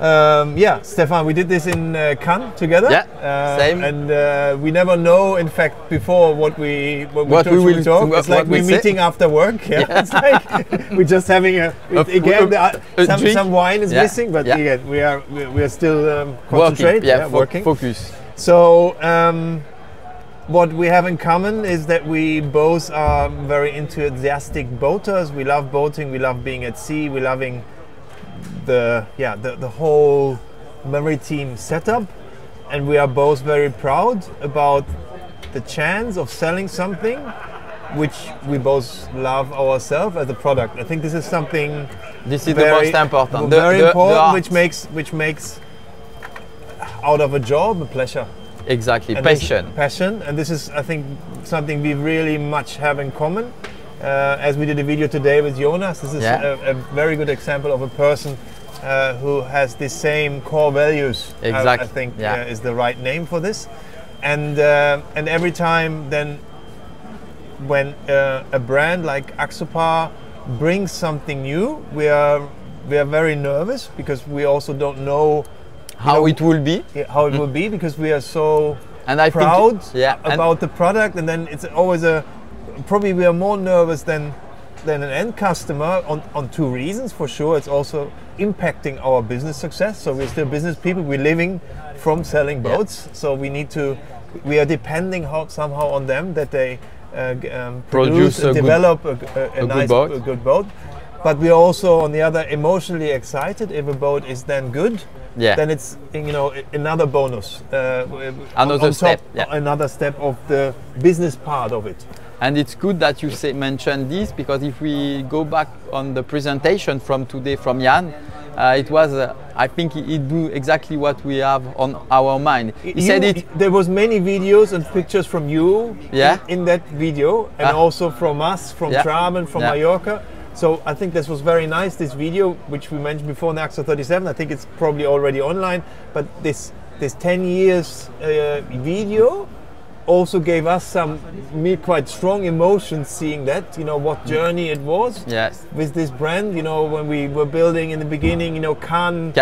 Yeah, Stefan, we did this in Cannes together. Yeah, same. And we never know, in fact, before what we will talk. It's like we're meeting after work. Yeah, it's like we're just having some wine is missing, but again, we are still concentrated, working. Focus. So what we have in common is that we both are very enthusiastic boaters. We love boating. We love being at sea. We're loving the whole maritime setup, and we are both very proud about the chance of selling something which we both love ourselves as a product. I think this is something. This is the most important. Very important, which makes out of a job a pleasure. Exactly, and passion, and this is, I think, something we really much have in common. As we did a video today with Jonas, this is a very good example of a person who has the same core values. Exactly. I think is the right name for this. And every time then when a brand like Axopar brings something new, we are very nervous, because we also don't know how it will be. How it will be, because we are so proud about the product, and then it's always probably we are more nervous than an end customer on two reasons. For sure, it's also impacting our business success. So we're still business people. We're living from selling boats. So we are depending somehow on them, that they produce and develop a nice good boat. But we're also, on the other, emotionally excited if a boat is then good. Then it's another bonus, another step, another step of the business part of it. And it's good that you mentioned this, because if we go back on the presentation from today from Jan, it was I think he do exactly what we have on our mind. He said it. There was many videos and pictures from you in that video, and also from us, from Traben, from Mallorca. So I think this was very nice, this video, which we mentioned before in Axo 37. I think it's probably already online, but this 10 years video also gave us quite strong emotions, seeing that, what journey it was with this brand, when we were building in the beginning, Cannes,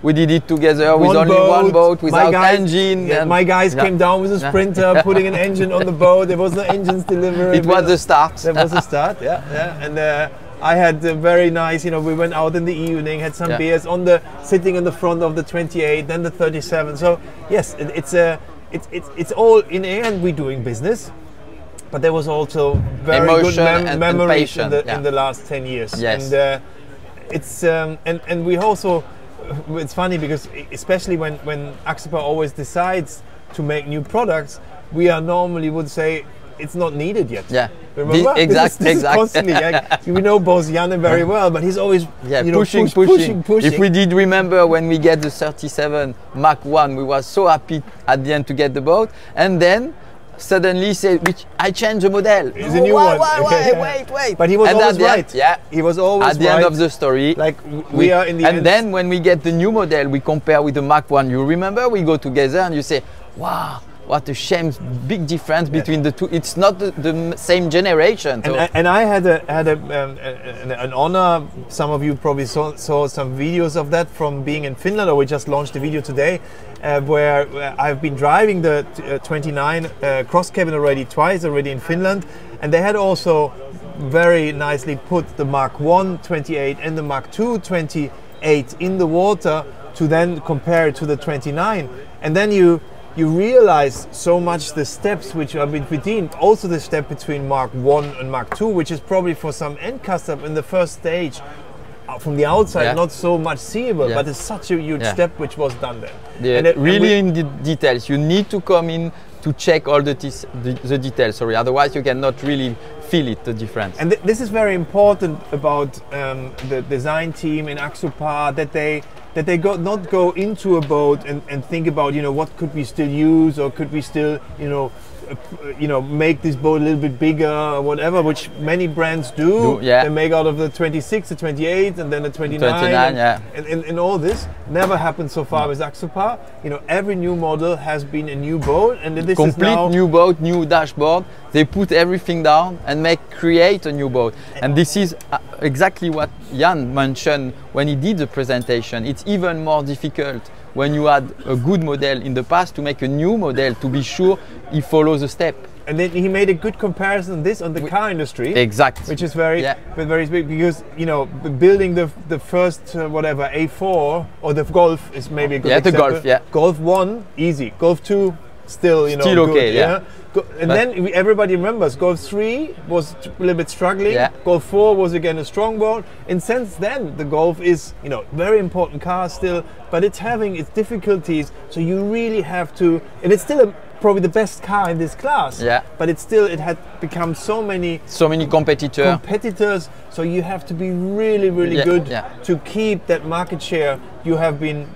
we did it together with only one boat, without engine. And my guys came down with a sprinter, putting an engine on the boat. There was no engines delivered. It was the start. That was the start, And I had a very nice, we went out in the evening, had some beers sitting in the front of the 28, then the 37. So yes, it's all, in the end, we're doing business, but there was also very emotion good memories and in the last 10 years. Yes. And it's and we also, it's funny, because especially when Axopar always decides to make new products, we normally would say it's not needed yet. Remember? Exactly. Constantly. We know both Jan very well, but he's always pushing. If we did remember when we get the 37 Mach 1, we were so happy at the end to get the boat, and then suddenly say, I changed the model. It's a new one. Wait. But he was always right. He was always at the end of the story. Like we are in the end. And then when we get the new model, we compare with the Mach 1. You remember, we go together and you say, wow, what a shame, big difference between the two. It's not the same generation. So. And I had an honor. Some of you probably saw some videos of that from being in Finland, or we just launched a video today, where I've been driving the 29 cross cabin twice already in Finland, and they had also very nicely put the Mach 1 28 and the Mach 2 28 in the water to then compare it to the 29, and then you realize so much the steps which are between, also the step between Mach 1 and Mach 2, which is probably for some end customer in the first stage from the outside not so much seeable, but it's such a huge step which was done there. And really in the details, you need to come in to check all the details, otherwise you cannot really feel it, the difference. And this is very important about the design team in Axopar, that they not go into a boat and think about what could we still use, or could we still make this boat a little bit bigger or whatever, which many brands do. Yeah. They make out of the 26, the 28, and then the 29. 29, yeah. And all this never happened so far with Axopar. Every new model has been a new boat, and this is now new boat, new dashboard. They put everything down and create a new boat. And this is exactly what Jan mentioned when he did the presentation. It's even more difficult when you had a good model in the past to make a new model to be sure he follows a step. And then he made a good comparison on the car industry. Exactly. Which is very big because, building the first, A4 or the Golf is maybe a good example. The Golf, yeah. Golf 1, easy. Golf 2, still still okay, good, yeah. And then everybody remembers Golf 3 was a little bit struggling. Yeah. Golf 4 was again a strong boat. And since then, the Golf is, very important car still, but it's having its difficulties. So you really have to, and it's still probably the best car in this class. Yeah. But it had become so many competitors. So you have to be really, really good to keep that market share you have been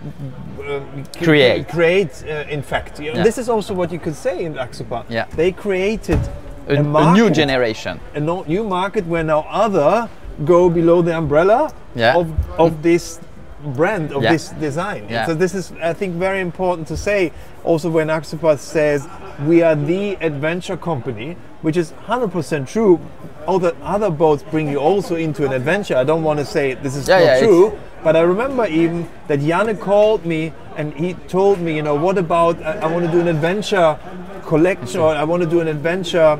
create. In fact, this is also what you could say in Axopar. Yeah. They created a new generation, a new market where now other go below the umbrella of this brand, of this design. Yeah. So this is, I think, very important to say. Also, when Axopar says we are the adventure company, which is 100% true. All the other boats bring you also into an adventure. I don't want to say this is not true, but I remember even that Jan called me and he told me, what about I want to do an adventure collection, or I want to do an adventure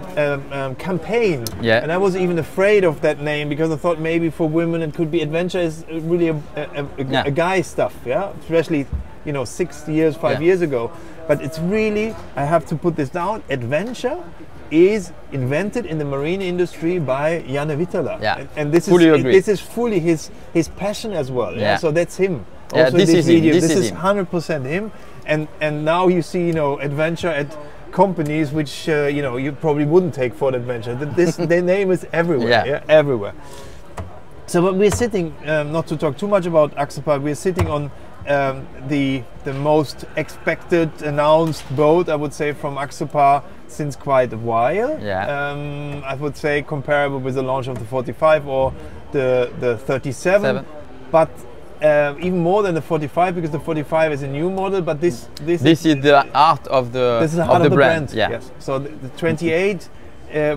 campaign. Yeah. And I was even afraid of that name because I thought maybe for women it could be adventure is really a guy stuff, especially 6 years, 5 years ago. But it's really, I have to put this down, adventure is invented in the marine industry by Jan-Erik. Yeah. And this is fully his passion as well. Yeah. So that's him. Yeah, also this is video, him. this is 100% him. And now you see, adventure at companies which you probably wouldn't take for adventure. Their name is everywhere. Everywhere. So but we're sitting, not to talk too much about Axopar, we're sitting on the most expected announced boat, I would say, from Axopar since quite a while. Yeah. I would say comparable with the launch of the 45 or the 37. But even more than the 45, because the 45 is a new model, but this is the heart of the brand. Yeah. Yes. So the 28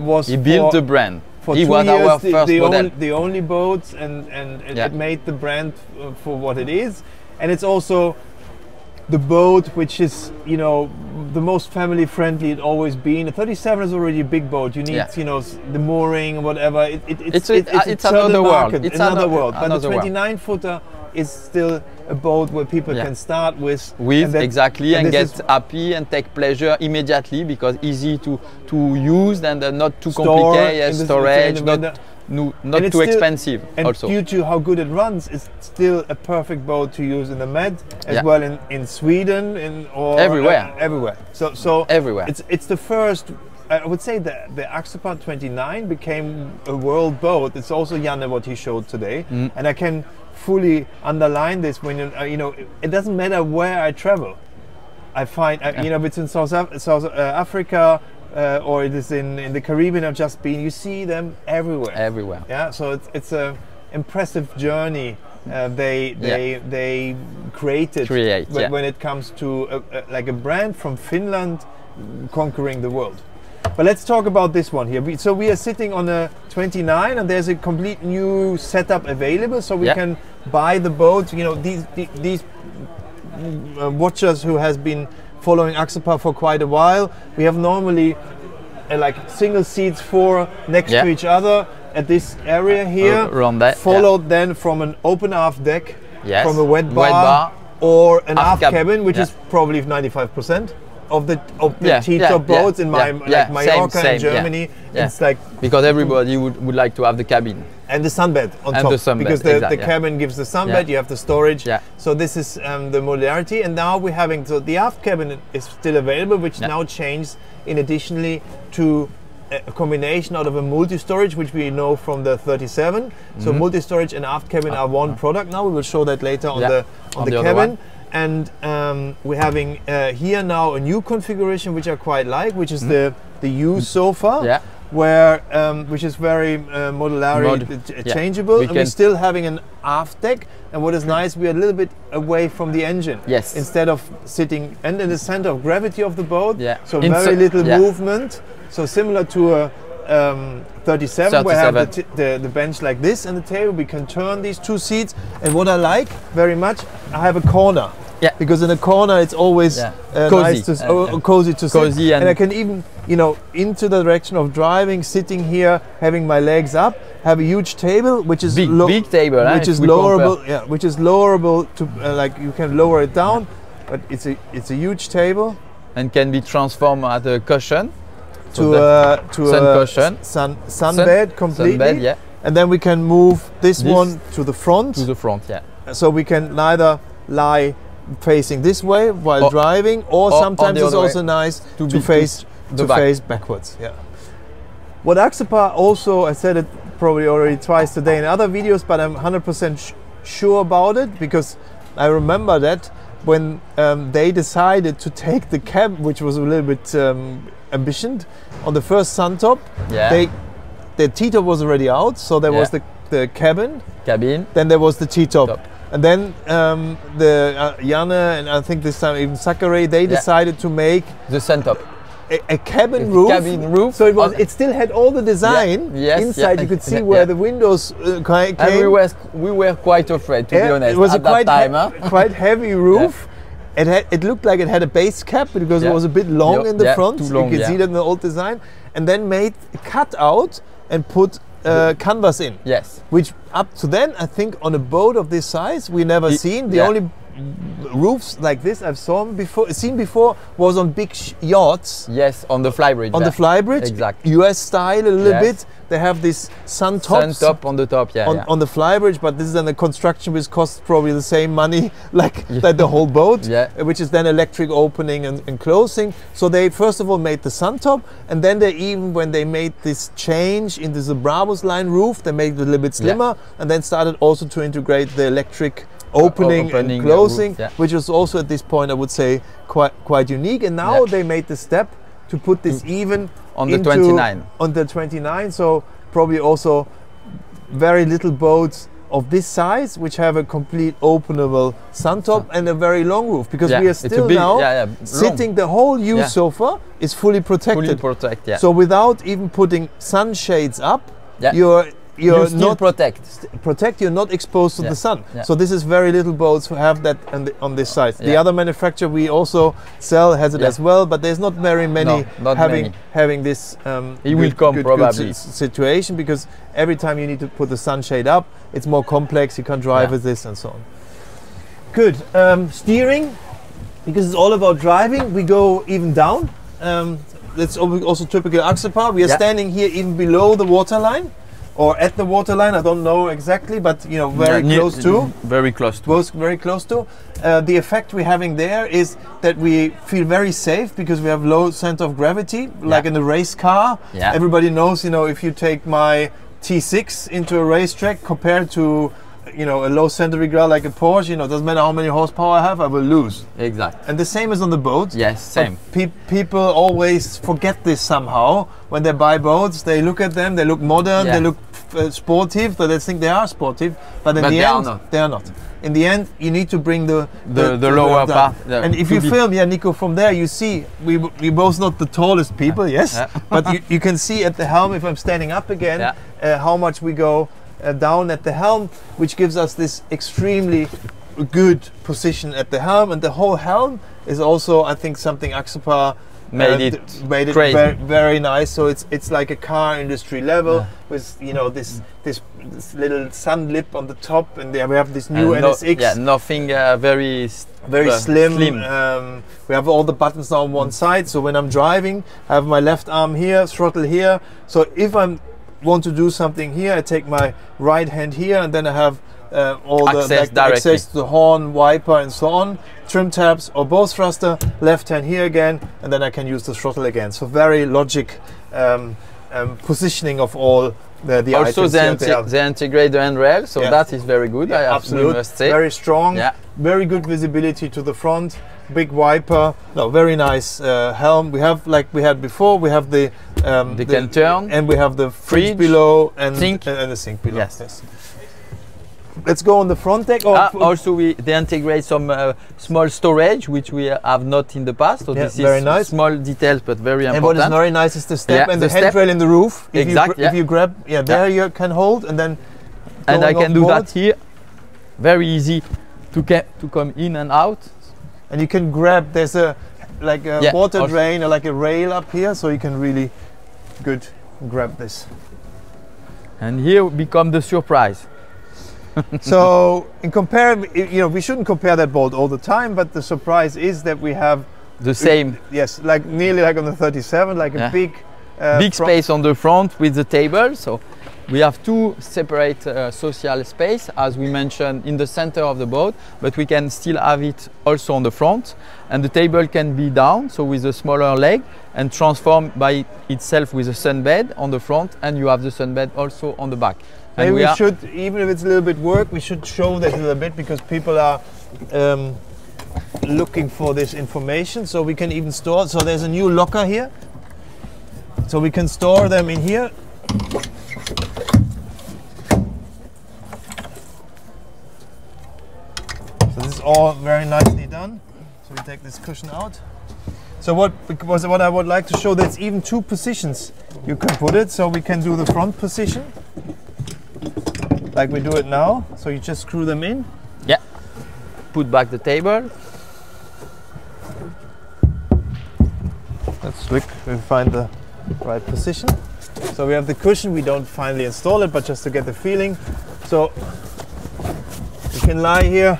was he built the brand. For he 2 was years, our first model. the only boat, and it made the brand for what it is. And it's also the boat which is, the most family friendly it's always been. The 37 is already a big boat. You need, the mooring or whatever. It's another world. It's another world. But the 29 footer is still a boat where people can start with and get happy and take pleasure immediately, because easy to use and not too complicated, storage, not too expensive. And also, due to how good it runs, it's still a perfect boat to use in the Med, as well in Sweden, or everywhere. Everywhere. So everywhere. It's the first. I would say that the Axopar 29 became a world boat. It's also Jan what he showed today, and I can fully underline this when it doesn't matter where I travel. I find if it's in South Africa or it is in the Caribbean. I've just been. You see them everywhere. Everywhere. Yeah. So it's a impressive journey they created when it comes to like a brand from Finland conquering the world. But let's talk about this one here. So we are sitting on a 29, and there's a complete new setup available. So we can buy the boat. These watchers who has been following Axopar for quite a while. We have normally like single seats, 4 next to each other at this area here. Around that. Followed then from an open aft deck, from a wet bar, or an aft cabin, which is probably 95%. Of the T-top boats in like Mallorca and Germany, it's like because everybody would like to have the cabin and the sunbed on top, because the cabin gives the sunbed. You have the storage. So this is the modularity, and now we're having the aft cabin is still available, which now changes in additionally to a combination out of a multi-storage, which we know from the 37. So multi-storage and aft cabin are one product now. We will show that later on the cabin. And we're having here now a new configuration which I quite like, which is the the U sofa. Yeah. Where which is very changeable, and we're still having an aft deck. And what is nice, we are a little bit away from the engine. Yes. Instead of sitting and in the center of gravity of the boat. Yeah. So very little movement. So similar to a 37, where I have the bench like this and the table. We can turn these two seats. And what I like very much, I have a corner. Yeah. Because in a corner it's always cozy. nice to cozy to sit. And I can even, into the direction of driving, sitting here, having my legs up, have a huge table, which is big table, which is lowerable. Yeah, which is lowerable to like you can lower it down, but it's a huge table and can be transformed as a cushion to a cushion, sunbed completely. Sunbed, yeah. And then we can move this one to the front. To the front, yeah. So we can neither lie facing this way while driving, or sometimes it's also nice to face backwards. Yeah. What Axopar also, I said it probably already twice today in other videos, but I'm 100% sure about it, because I remember that when they decided to take the cab, which was a little bit ambitioned, on the first sun top, the T-top was already out, so there was the cabin, then there was the T-top. And then Janne and I think this time even Zachary, they decided to make the sun top a cabin roof. So it still had all the design inside. You could see where the windows came. And we were quite afraid, to be honest. It was at that time, quite heavy roof. It looked like it had a base cap because it was a bit long in the front. Too long, you can see that in the old design. And then made a cut out and put canvas in. Yes. Which up to then, I think on a boat of this size, we never seen. The only roofs like this I've seen before was on big yachts. Yes, on the flybridge. On the flybridge, exactly. US style a little bit. They have this sun top on the top, on the flybridge, but this is then the construction which costs probably the same money like the whole boat, which is then electric opening and closing. So they first of all made the sun top, and then when they made this change into the Brabus line roof, they made it a little bit slimmer, and then started also to integrate the electric opening and closing, which was also at this point I would say quite unique. And now they made the step to put this even on the 29. On the 29, so probably also very little boats of this size which have a complete openable sun top and a very long roof, because we are still now sitting, the whole U sofa is fully protected. So without even putting sunshades up, you're still not protect. You're not exposed to the sun. So this is very little boats who have that on this side. The other manufacturer we also sell has it as well, but there's not very many having this. It will come probably situation, because every time you need to put the sunshade up, it's more complex. You can't drive with this and so on. Good steering, because it's all about driving. We go even down. That's also typical Axopar. We are standing here even below the waterline. Or at the waterline, I don't know exactly, but very close to. Very close to. Both very close to. The effect we're having there is that we feel very safe because we have low center of gravity, like in a race car. Everybody knows, if you take my T6 into a racetrack compared to, a low center of gravity like a Porsche, doesn't matter how many horsepower I have, I will lose. Exactly. And the same is on the boat. Yes, same. People always forget this somehow. When they buy boats, they look at them, they look modern, they look sportive, so they think they are sportive, but in the end, they are not. In the end, you need to bring the lower part. And if you film, Nico, from there, you see, we're both not the tallest people, but you can see at the helm, if I'm standing up again, how much we go down at the helm, which gives us this extremely good position at the helm. And the whole helm is also, I think, something Axopar made it very, very nice. So it's like a car industry level with this little sun lip on the top, and there we have this new NSX. Nothing very slim. We have all the buttons now on one side. So when I'm driving, I have my left arm here, throttle here. So if I want to do something here, I take my right hand here, and then I have all the access to the horn, wiper, and so on. Trim tabs or both thruster, left hand here again, and then I can use the throttle again. So very logic positioning of all the also items. they integrate the handrail, so that is very good. I absolutely must say. Very strong, very good visibility to the front. big wiper. No, very nice helm. We have, like we had before, we have the can turn, and we have the fridge fridge, below and sink. And the sink below. Yes. Let's go on the front deck. Also, they integrate some small storage, which we have not in the past. So this very is nice. Small details, but very important. And what is very nice is the step and the step. handrail in the roof. Exactly. If you grab, there you can hold, and then. And I can do board. that here. Very easy to come in and out. And you can grab. There's a water drain or like a rail up here, so you can really grab this. And here become the surprise. So in we shouldn't compare that boat all the time, but the surprise is that we have the same. Yes, like nearly like on the 37, like a big space on the front with the table. So we have two separate social space, as we mentioned, in the center of the boat, but we can still have it also on the front. And the table can be down, so with a smaller leg, and transform by itself with a sunbed on the front, and you have the sunbed also on the back. Maybe we should, even if it's a little bit work, we should show that a little bit, because people are looking for this information. So we can even store. So there's a new locker here, so we can store them in here. So this is all very nicely done. So we take this cushion out. So what I would like to show, there's even two positions you can put it. So we can do the front position, like we do it now. So you just screw them in. Yeah. Put back the table. Let's look. We find the right position. So we have the cushion. We don't finally install it, but just to get the feeling. So you can lie here.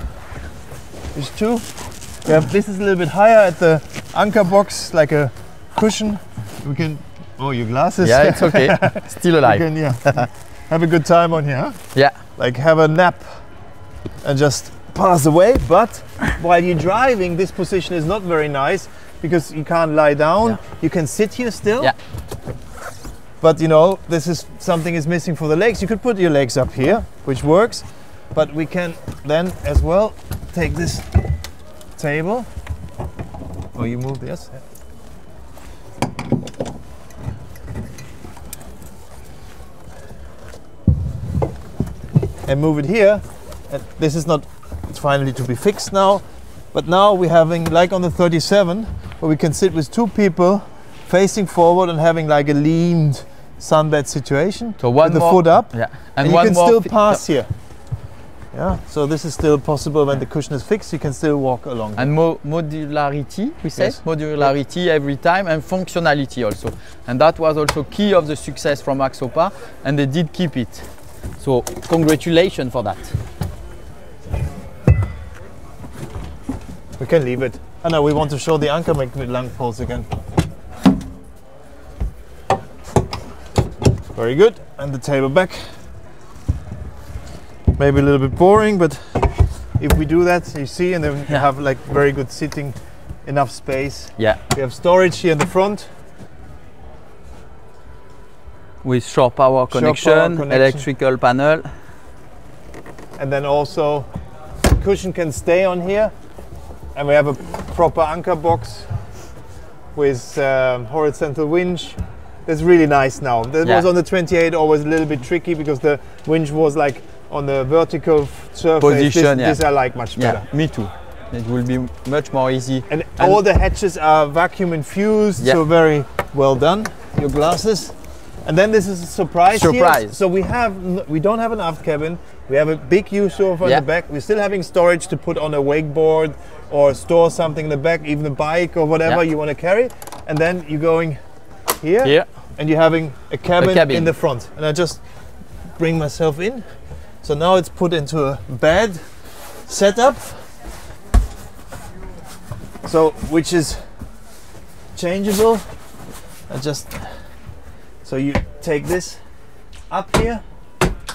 There's two. We have, this is a little bit higher at the anchor box, like a cushion. We can. Oh, your glasses. Yeah, it's okay. Still alive. We can, have a good time on here. Huh? Yeah. Like have a nap and just pass away. But while you're driving, this position is not very nice because you can't lie down. Yeah. You can sit here still. Yeah. But this is something is missing for the legs. You could put your legs up here, which works. But we can then as well take this table. Oh, you moved this? Yeah. And move it here. And this is not finally to be fixed now, but now we're having, like on the 37, where we can sit with two people facing forward and having like a leaned sunbed situation. So one with the more, foot up, yeah, and you can still pass here. Yeah, so this is still possible when the cushion is fixed. You can still walk along. And modularity, we said, yes. Modularity every time, and functionality also. And that was also key of the success from Axopar, and they did keep it. So congratulations for that. We can leave it. Oh no, we want to show the anchor make with long poles again. Very good. And the table back. Maybe a little bit boring, but if we do that, you see, and then you have like very good sitting, enough space. Yeah. We have storage here in the front. With shore power connection, electrical panel. And then also the cushion can stay on here. And we have a proper anchor box with horizontal winch. That's really nice now. That was on the 28 always a little bit tricky because the winch was like on the vertical surface. Position, this I like much better. Yeah, me too. It will be much more easy. And all the hatches are vacuum infused, so very well done. Your glasses. And then this is a surprise here. So we don't have an aft cabin. We have a big U-sofa in the back. We're still having storage to put on a wakeboard or store something in the back, even a bike or whatever you want to carry. And then you're going here, and you're having a cabin in the front. And I just bring myself in. So now it's put into a bed setup. So which is changeable. So you take this up here,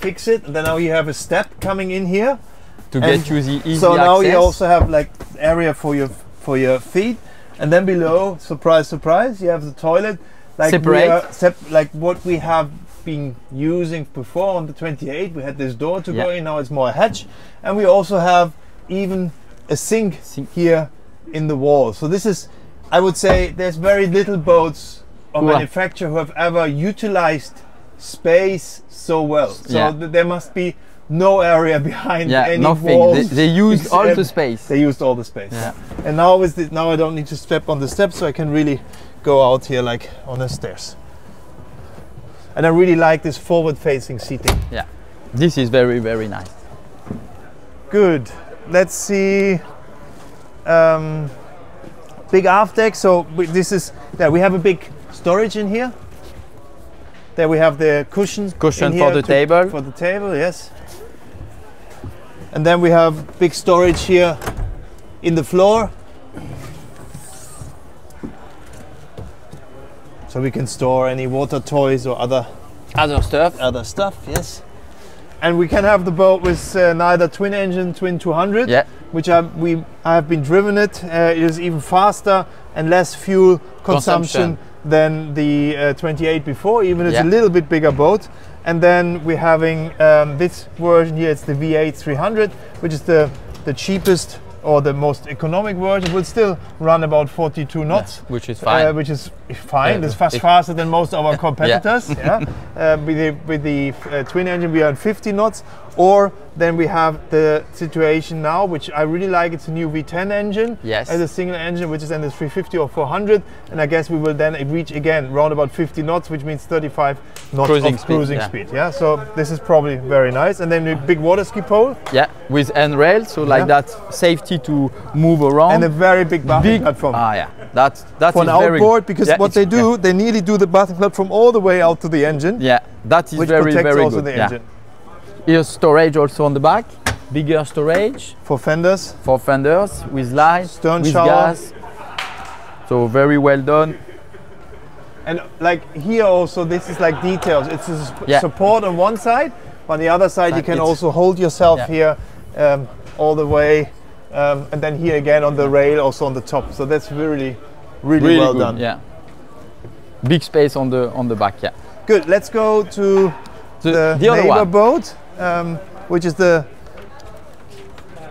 fix it, and then now you have a step coming in here to get you the easy So now access. you also have like area for your feet, and then below, surprise, surprise, you have the toilet. Like like what we have been using before on the 28. We had this door to go in. Now it's more a hatch, and we also have even a sink here in the wall. So this is, I would say, there's very little boats or manufacturer who have ever utilized space so well. So there must be no area behind any nothing. walls. They used all the space. They used all the space. Yeah. And now with this, now I don't need to step on the steps, so I can really go out here like on the stairs. And I really like this forward-facing seating. Yeah, this is very, very nice. Good. Let's see. Big aft deck. So this is, we have a big storage in here. There we have the cushions. Cushion for the table. For the table, yes. And then we have big storage here in the floor. So we can store any water toys or other stuff, yes. And we can have the boat with neither twin engine, twin 200, which I have been driven it. It is even faster and less fuel consumption than the 28 before, even it's a little bit bigger boat. And then we're having this version here, it's the V8 300, which is the cheapest or the most economic version. It will still run about 42 knots, which is fine. It's fast faster than most of our competitors. With the twin engine, we are at 50 knots. Or then we have the situation now, which I really like. It's a new V10 engine as a single engine, which is then the 350 or 400. And I guess we will then reach again around about 50 knots, which means 35 knots of cruising speed. Yeah. So this is probably very nice. And then the big water ski pole. Yeah, with handrail, so like that safety to move around. And a very big bathing platform. That's for an outboard, because what they do, they nearly do the bathing platform all the way out to the engine. Yeah, that is which very, protects very also good. The engine. Here's storage also on the back, bigger storage. For fenders. For fenders, with light, stern with shower. gas. So very well done. And like here also, this is like details. It's a support on one side, on the other side you can also hold yourself here all the way. And then here again on the rail, also on the top. So that's really well good, done. Yeah. Big space on the back, Good, let's go to the neighbor boat. Which is the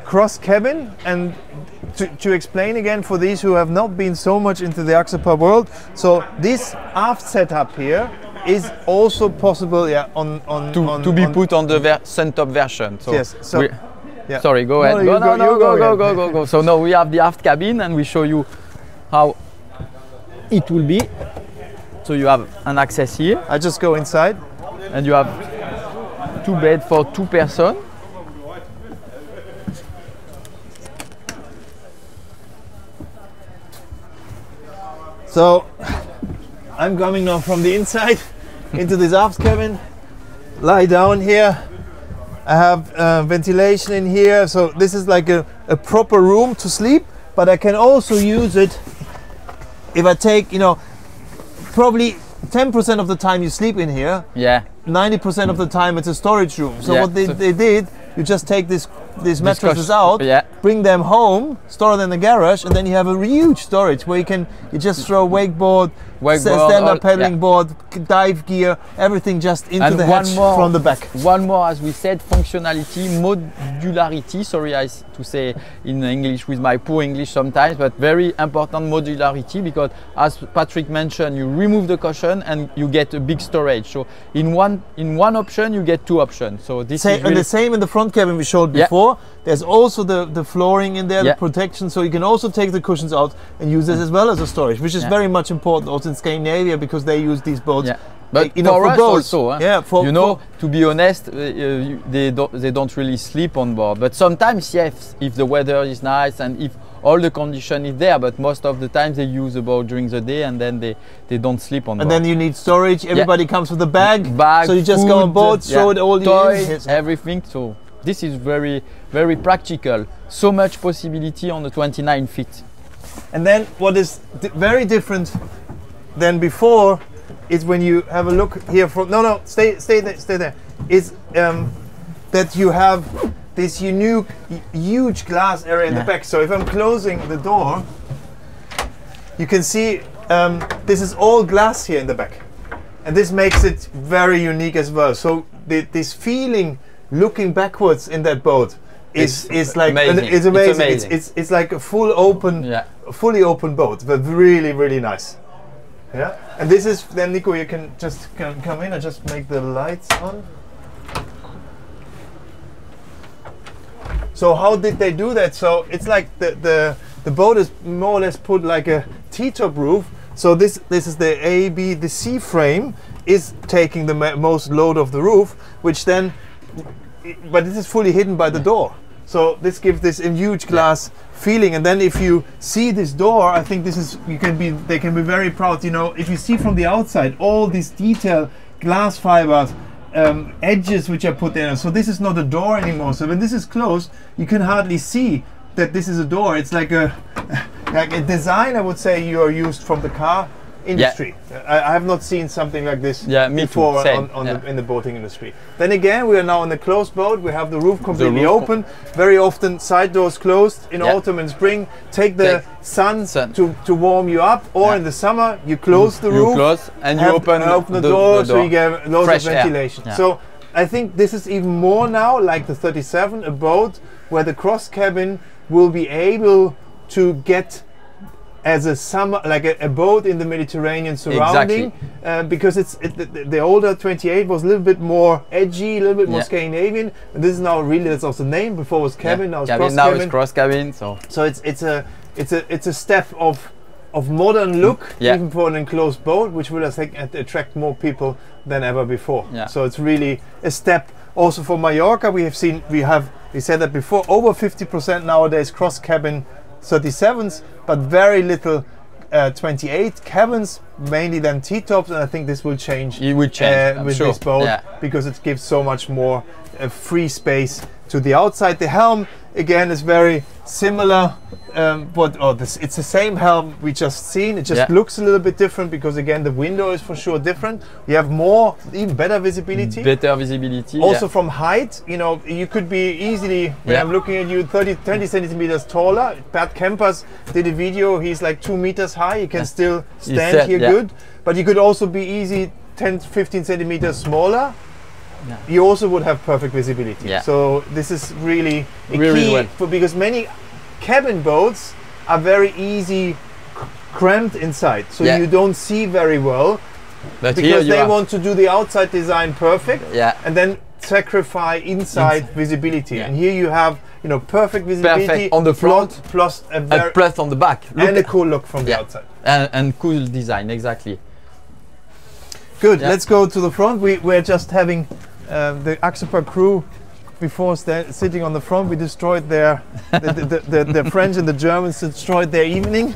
cross cabin. And to explain again for these who have not been so much into the Axopar world, so this aft setup here is also possible to be put on the Suntop version. So yes. So sorry, go ahead. Go. So now we have the aft cabin and we show you how it will be. So you have an access here. I just go inside. And you have 2 beds for 2 persons. So I'm coming now from the inside into this aft cabin. Lie down here. I have ventilation in here. So this is like a proper room to sleep, but I can also use it if I take, probably 10% of the time you sleep in here. 90% of the time it's a storage room. So what they did, you just take these mattresses out, bring them home, store them in the garage, and then you have a huge storage where you just throw wakeboard, stand-up paddling board, dive gear, everything just into the hatch from the back. One more, as we said, functionality, modularity. Sorry to say in English with my poor English sometimes, but very important modularity, because as Patrick mentioned, you remove the cushion and you get a big storage. So in one option you get 2 options. So this is and the same in the front cabin we showed before. There's also the flooring in there, the protection, so you can also take the cushions out and use this as well as a storage, which is very much important also in Scandinavia, because they use these boats. But for us also, to be honest, they don't really sleep on board. But sometimes, yes, if the weather is nice and if all the condition is there, but most of the time they use the boat during the day and then they don't sleep on board. And then you need storage. Everybody comes with a bag, so you just go on board, throw it all toys, everything. So this is very, very practical. So much possibility on the 29 feet. And then what is very different than before is when you have a look here from stay there. Is that you have this huge glass area in the back. So if I'm closing the door, you can see this is all glass here in the back, and this makes it very unique as well. So this feeling looking backwards in that boat is like amazing. it's amazing. It's amazing. It's like a fully open boat, but really nice. Yeah, and this is then Nico. You can just come in and just make the lights on. So how did they do that? So it's like the boat is more or less put like a T-top roof. So this is the A, B, the C frame is taking the most load of the roof, which then, but this is fully hidden by the door. So this gives this huge glass feeling. And then if you see this door, I think this is, they can be very proud. You know, if you see from the outside all these detailed glass fibers, edges which are put there. So this is not a door anymore. So when this is closed, you can hardly see that this is a door. It's like a design, I would say, you are used from the car industry. I have not seen something like this before in the boating industry. Then again, we are now in a closed boat. We have the roof completely open. Very often side doors closed in autumn and spring. Take the sun to warm you up, or in the summer you close the roof. Close and you open the door, so you get loads of ventilation. So I think this is even more now like the 37, a boat where the cross cabin will be able to get as a summer, like a boat in the Mediterranean surrounding, because the older 28 was a little bit more edgy, a little bit more Scandinavian, and this is now really, that's also the name. Before it was cabin, now it's cross cabin. Now it's cross cabin. So it's a step of modern look, even for an enclosed boat, which will I think attract more people than ever before. So it's really a step. Also for Mallorca, we said that before, over 50% nowadays cross cabin 37s, but very little 28 cabins, mainly then T-tops, and I think this will change. It will change with this boat, because it gives so much more free space to the outside. The helm again is very similar, it's the same helm we just seen. It just looks a little bit different because again the window is for sure different. You have more, even better visibility. Better visibility. Also from height, you know, you could be easily, when I'm looking at you, 20 centimeters taller. Pat Kempers did a video, he's like 2 meters high, you can still stand here good. But you could also be easy 10-15 centimeters smaller. You also would have perfect visibility. So this is really a key because many cabin boats are very easy cramped inside, so you don't see very well, but because they want to do the outside design perfect and then sacrifice inside visibility. And here you have, you know, perfect visibility on the front, plus plus on the back, and a cool look from the outside, and cool design. Exactly. Good. Let's go to the front. We're just having the Axopar crew before sitting on the front. We destroyed the French and the Germans destroyed their evening.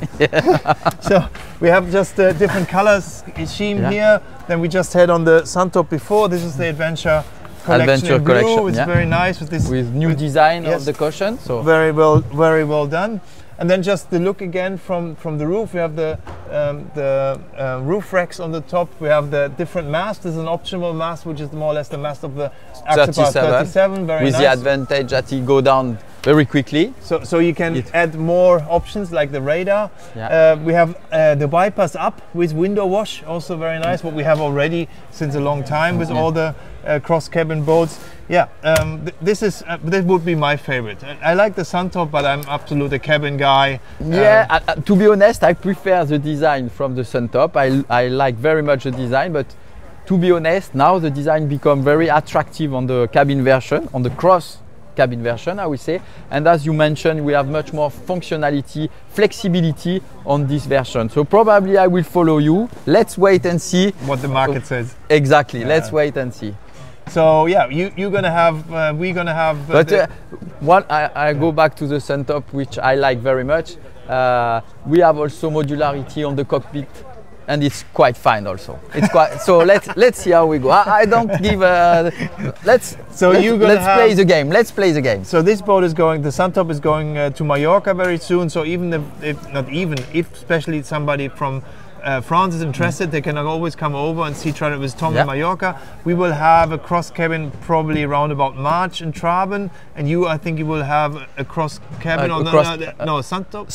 So we have just different colors scheme here. Then we just had on the Suntop before. This is the Adventure collection in blue. It's very nice with this new design of the cushion. So very well done. And then just the look again from the roof. We have the roof racks on the top. We have the different masts. There's an optional mast, which is more or less the mast of the Axopar 37. Very with nice. The advantage that it go down very quickly. So you can add more options like the radar. We have the wipers up with window wash, also very nice. What we have already since a long time with all the cross cabin boats. This would be my favorite. I like the Suntop, but I'm absolutely a cabin guy. To be honest, I prefer the design from the Suntop. I like very much the design, but to be honest, now the design become very attractive on the cabin version, on the cross cabin version, I would say. And as you mentioned, we have much more functionality, flexibility on this version. So probably I will follow you. Let's wait and see what the market says. Exactly. Let's wait and see. So you're gonna have, we're gonna have. But I go back to the Suntop, which I like very much. We have also modularity on the cockpit, and it's quite fine also. It's quite so. Let's see how we go. I don't give. Let's play the game. Let's play the game. So this boat is going. The Suntop is going to Mallorca very soon. So even if especially somebody from France is interested, they can always come over and see Traben with Tom in Mallorca. We will have a cross cabin probably around about March in Traben, and you, I think you will have a cross cabin Santo?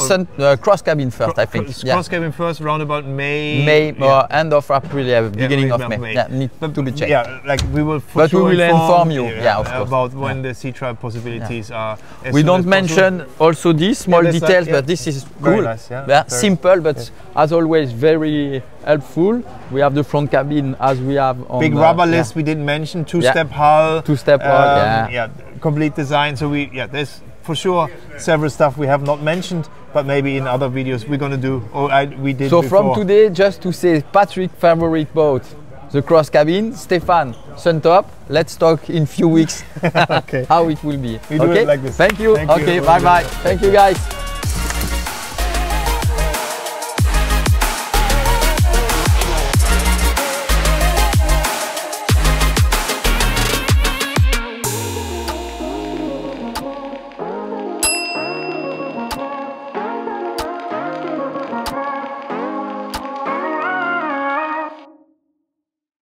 Cross cabin first, I think. Cross cabin first, around about May. May or end of April, beginning of May. Yeah, need to be checked. Yeah, like we will inform you. Of course. About when the sea trial possibilities are. We don't mention also these small details, but this is cool. Nice, simple, but as always very helpful. We have the front cabin as we have on big rubber list. We didn't mention two-step hull. Two-step hull. Complete design. So there's for sure several stuff we have not mentioned, but maybe in other videos we're gonna do. We did. So before. From today, just to say, Patrick's favorite boat, the cross cabin. Stefan, Suntop. Let's talk in few weeks how it will be. We do it like this. Thank you. Bye bye. Thank you guys.